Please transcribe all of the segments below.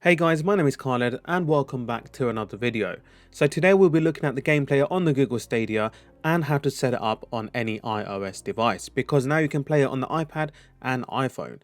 Hey guys, my name is Khaled and welcome back to another video. So today we'll be looking at the gameplay on the Google Stadia and how to set it up on any iOS device, because now you can play it on the iPad and iPhone.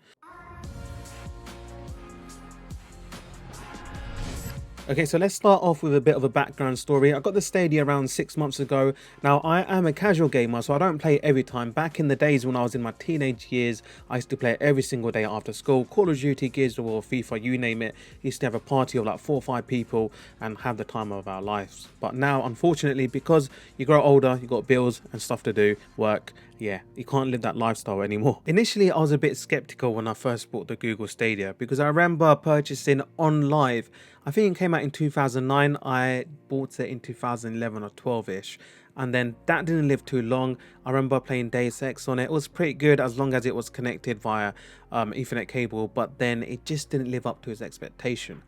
Okay, so let's start off with a bit of a background story. I got the Stadia around 6 months ago. Now, I am a casual gamer, so I don't play every time. Back in the days when I was in my teenage years, I used to play it every single day after school. Call of Duty, Gears of War, FIFA, you name it. Used to have a party of like 4 or 5 people and have the time of our lives. But now, unfortunately, because you grow older, you got bills and stuff to do, work, yeah, you can't live that lifestyle anymore. Initially, I was a bit skeptical when I first bought the Google Stadia because I remember purchasing on live. I think it came out in 2009. I bought it in 2011 or 12-ish. And then that didn't live too long. I remember playing Deus Ex on it. It was pretty good as long as it was connected via Ethernet cable. But then it just didn't live up to its expectation.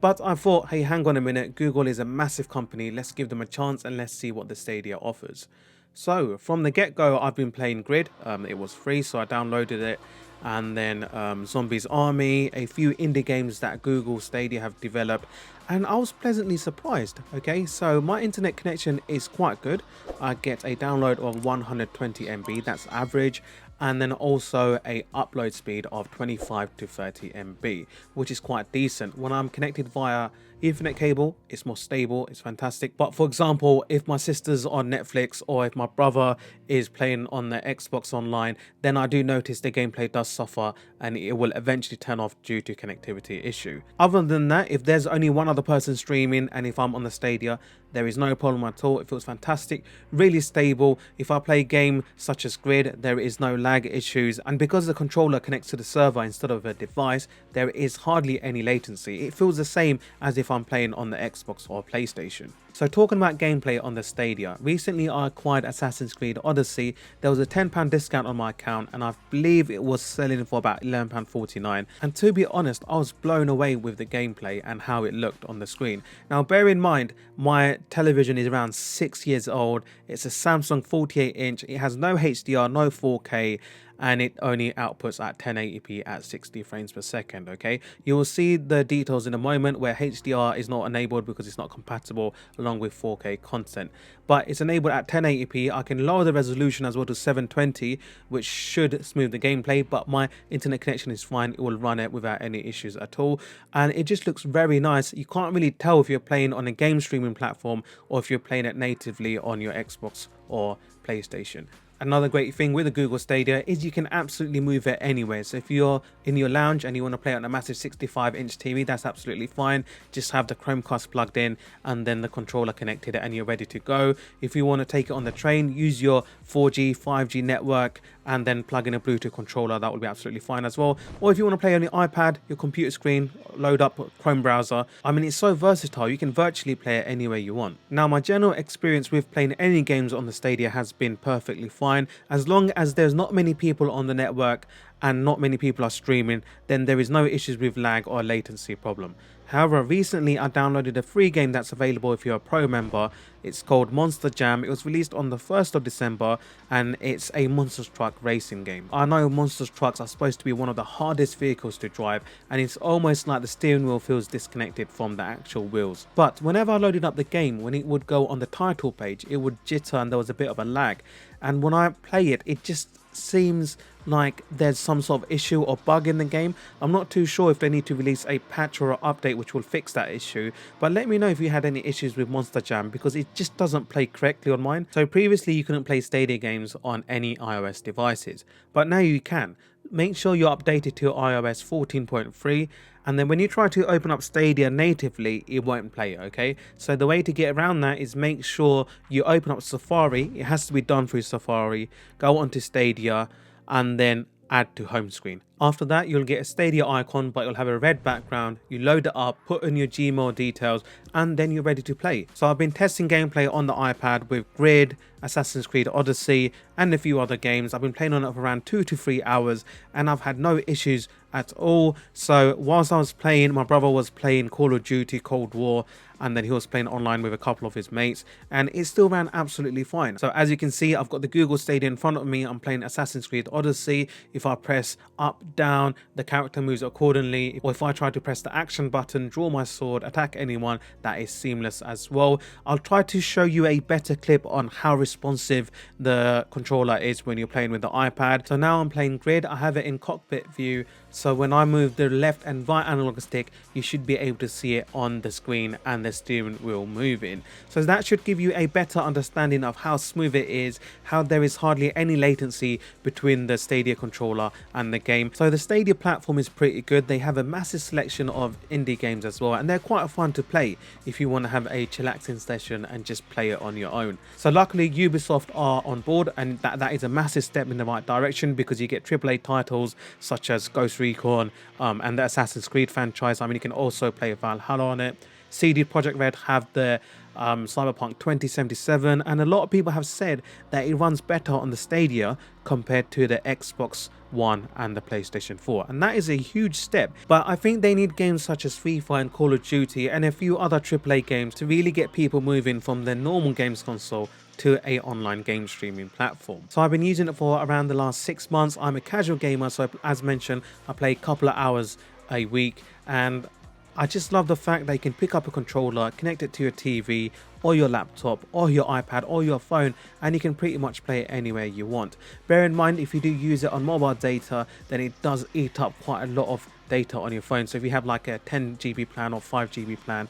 But I thought, hey, hang on a minute. Google is a massive company. Let's give them a chance and let's see what the Stadia offers. So from the get-go, I've been playing Grid. It was free, so I downloaded it. And then Zombies Army, a few indie games that Google Stadia have developed, and I was pleasantly surprised. Okay, so my internet connection is quite good. I get a download of 120 MB, that's average, and then also a upload speed of 25 to 30 MB, which is quite decent. When I'm connected via Ethernet cable, it's more stable, it's fantastic. But for example, if my sister's on Netflix or if my brother is playing on the Xbox online, then I do notice the gameplay does suffer and it will eventually turn off due to connectivity issue. Other than that, if there's only one other person streaming and if I'm on the Stadia, there is no problem at all. It feels fantastic, really stable. If I play a game such as Grid, there is no lag issues, and because the controller connects to the server instead of a device, there is hardly any latency. It feels the same as if I'm playing on the Xbox or PlayStation. So talking about gameplay on the Stadia, recently I acquired Assassin's Creed Odyssey. There was a £10 discount on my account and I believe it was selling for about £11.49, and to be honest, I was blown away with the gameplay and how it looked on the screen. Now bear in mind, my television is around 6 years old. It's a Samsung 48-inch, it has no HDR, no 4K, and it only outputs at 1080p at 60 frames per second. Okay, you will see the details in a moment where HDR is not enabled because it's not compatible along with 4K content, but it's enabled at 1080p. I can lower the resolution as well to 720, which should smooth the gameplay, but my internet connection is fine. It will run it without any issues at all, and it just looks very nice. You can't really tell if you're playing on a game streaming platform or if you're playing it natively on your Xbox or PlayStation. Another great thing with the Google Stadia is you can absolutely move it anywhere. So if you're in your lounge and you want to play on a massive 65-inch TV, that's absolutely fine. Just have the Chromecast plugged in and then the controller connected and you're ready to go. If you want to take it on the train, use your 4G, 5G network and then plug in a Bluetooth controller. That will be absolutely fine as well. Or if you want to play on your iPad, your computer screen, load up Chrome browser. I mean, it's so versatile. You can virtually play it anywhere you want. Now, my general experience with playing any games on the Stadia has been perfectly fine. As long as there's not many people on the network and not many people are streaming, then there is no issues with lag or latency problem. However, recently I downloaded a free game that's available if you're a pro member. It's called Monster Jam. It was released on the 1st of December and it's a monster truck racing game. I know monster trucks are supposed to be one of the hardest vehicles to drive, and it's almost like the steering wheel feels disconnected from the actual wheels. But whenever I loaded up the game, when it would go on the title page, it would jitter and there was a bit of a lag. And when I play it, it just seems like there's some sort of issue or bug in the game. I'm not too sure if they need to release a patch or an update which will fix that issue, but let me know if you had any issues with Monster Jam, because it just doesn't play correctly on mine. So previously you couldn't play Stadia games on any iOS devices, but now you can. Make sure you're updated to iOS 14.3, and then when you try to open up Stadia natively, it won't play, okay? So the way to get around that is make sure you open up Safari. It has to be done through Safari. Go onto Stadia and then add to home screen. After that, you'll get a Stadia icon, but you'll have a red background. You load it up, put in your Gmail details, and then you're ready to play. So I've been testing gameplay on the iPad with Grid, Assassin's Creed Odyssey, and a few other games. I've been playing on it for around 2 to 3 hours, and I've had no issues at all. So whilst I was playing, my brother was playing Call of Duty Cold War, and then he was playing online with a couple of his mates, and it still ran absolutely fine. So as you can see, I've got the Google Stadia in front of me. I'm playing Assassin's Creed Odyssey. If I press up, down, the character moves accordingly. Or if I try to press the action button, draw my sword, attack anyone, that is seamless as well. I'll try to show you a better clip on how responsive the controller is when you're playing with the iPad. So now I'm playing grid. I have it in cockpit view, so when I move the left and right analog stick, you should be able to see it on the screen and the steering wheel moving. So that should give you a better understanding of how smooth it is, how there is hardly any latency between the Stadia controller and the game. So the Stadia platform is pretty good. They have a massive selection of indie games as well, and they're quite fun to play if you want to have a chillaxing session and just play it on your own. So luckily Ubisoft are on board, and that is a massive step in the right direction, because you get AAA titles such as Ghost Recon and the Assassin's Creed franchise. I mean, you can also play Valhalla on it. CD Projekt Red have the Cyberpunk 2077, and a lot of people have said that it runs better on the Stadia compared to the Xbox One and the PlayStation 4, and that is a huge step. But I think they need games such as FIFA and Call of Duty and a few other AAA games to really get people moving from their normal games console to a online game streaming platform. So I've been using it for around the last 6 months. I'm a casual gamer, so as mentioned, I play a couple of hours a week, and I just love the fact that you can pick up a controller, connect it to your TV or your laptop or your iPad or your phone, and you can pretty much play it anywhere you want. Bear in mind, if you do use it on mobile data, then it does eat up quite a lot of data on your phone. So if you have like a 10 GB plan or 5 GB plan,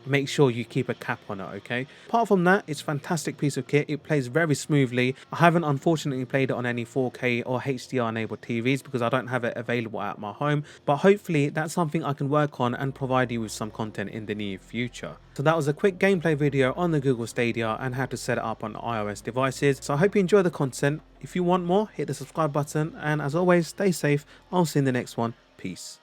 make sure you keep a cap on it, okay? Apart from that, it's a fantastic piece of kit. It plays very smoothly. I haven't unfortunately played it on any 4K or HDR enabled TVs because I don't have it available at my home, but hopefully that's something I can work on and provide you with some content in the near future. So that was a quick gameplay video on the Google Stadia and how to set it up on iOS devices. So I hope you enjoy the content. If you want more, hit the subscribe button, and as always, stay safe. I'll see you in the next one. Peace.